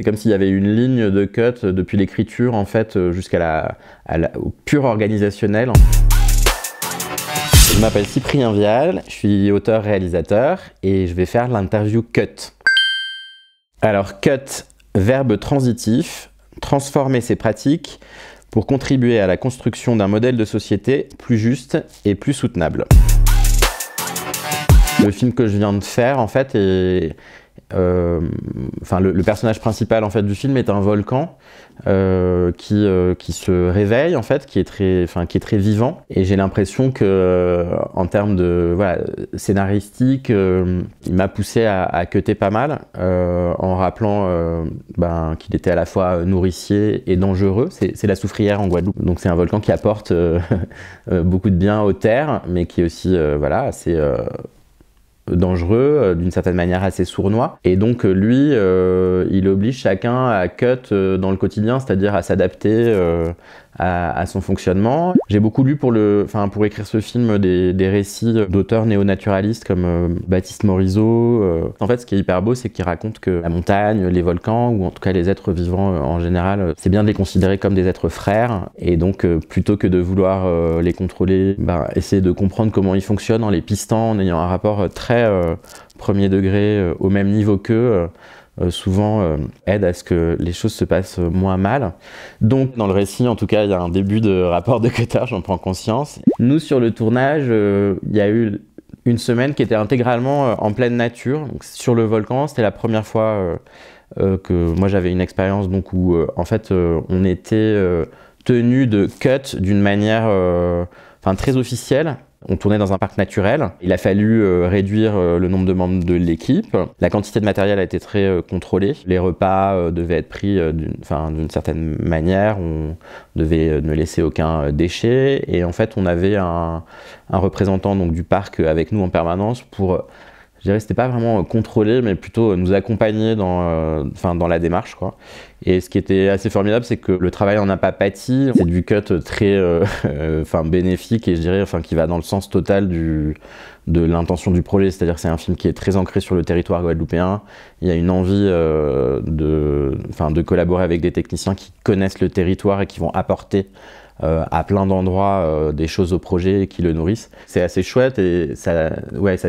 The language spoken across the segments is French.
C'est comme s'il y avait une ligne de cut depuis l'écriture en fait au pur organisationnel. Je m'appelle Cyprien Vial, je suis auteur-réalisateur et je vais faire l'interview cut. Alors cut, verbe transitif, transformer ses pratiques pour contribuer à la construction d'un modèle de société plus juste et plus soutenable. Le film que je viens de faire en fait est le personnage principal en fait du film est un volcan qui se réveille en fait, qui est très vivant, et j'ai l'impression que en termes de scénaristique, il m'a poussé à cutter pas mal en rappelant qu'il était à la fois nourricier et dangereux. C'est la soufrière en Guadeloupe, donc c'est un volcan qui apporte beaucoup de bien aux terres, mais qui est aussi assez dangereux, d'une certaine manière assez sournois. Et donc lui, il oblige chacun à cut dans le quotidien, c'est-à-dire à s'adapter à son fonctionnement. J'ai beaucoup lu pour écrire ce film des récits d'auteurs néo-naturalistes comme Baptiste Morisot. En fait, ce qui est hyper beau, c'est qu'il raconte que la montagne, les volcans, ou en tout cas les êtres vivants en général, c'est bien de les considérer comme des êtres frères. Et donc, plutôt que de vouloir les contrôler, essayer de comprendre comment ils fonctionnent en les pistant, en ayant un rapport très premier degré, au même niveau qu'eux, souvent aide à ce que les choses se passent moins mal. Donc dans le récit, en tout cas, il y a un début de rapport de cutter, j'en prends conscience. Nous, sur le tournage, il y a eu une semaine qui était intégralement en pleine nature. Donc, sur le volcan, c'était la première fois que moi j'avais une expérience où en fait on était tenu de cut d'une manière très officielle. On tournait dans un parc naturel. Il a fallu réduire le nombre de membres de l'équipe. La quantité de matériel a été très contrôlée. Les repas devaient être pris d'une certaine manière. On devait ne laisser aucun déchet. Et en fait, on avait un représentant du parc avec nous en permanence pour... Je dirais que c'était pas vraiment contrôler, mais plutôt nous accompagner dans la démarche, quoi. Et ce qui était assez formidable, c'est que le travail n'en a pas pâti. C'est du cut très bénéfique, et je dirais qui va dans le sens total de l'intention du projet. C'est-à-dire que c'est un film qui est très ancré sur le territoire guadeloupéen. Il y a une envie de collaborer avec des techniciens qui connaissent le territoire et qui vont apporter à plein d'endroits des choses au projet et qui le nourrissent. C'est assez chouette, et ça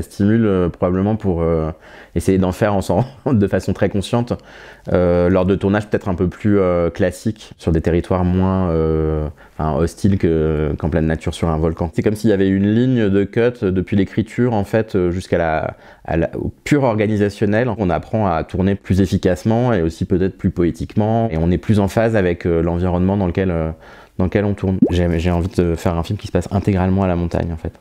stimule probablement pour essayer d'en faire ensemble de façon très consciente lors de tournages peut-être un peu plus classiques sur des territoires moins hostiles qu'en pleine nature sur un volcan. C'est comme s'il y avait une ligne de cut depuis l'écriture en fait au pur organisationnel. On apprend à tourner plus efficacement et aussi peut-être plus poétiquement, et on est plus en phase avec l'environnement dans lequel on tourne. J'ai envie de faire un film qui se passe intégralement à la montagne en fait.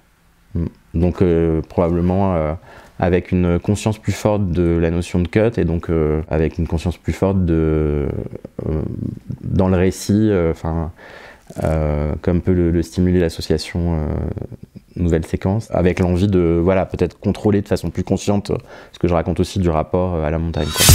Donc probablement avec une conscience plus forte de la notion de cut, et donc avec une conscience plus forte dans le récit, comme peut le stimuler l'association Nouvelle Séquence, avec l'envie de peut-être contrôler de façon plus consciente ce que je raconte aussi du rapport à la montagne, quoi.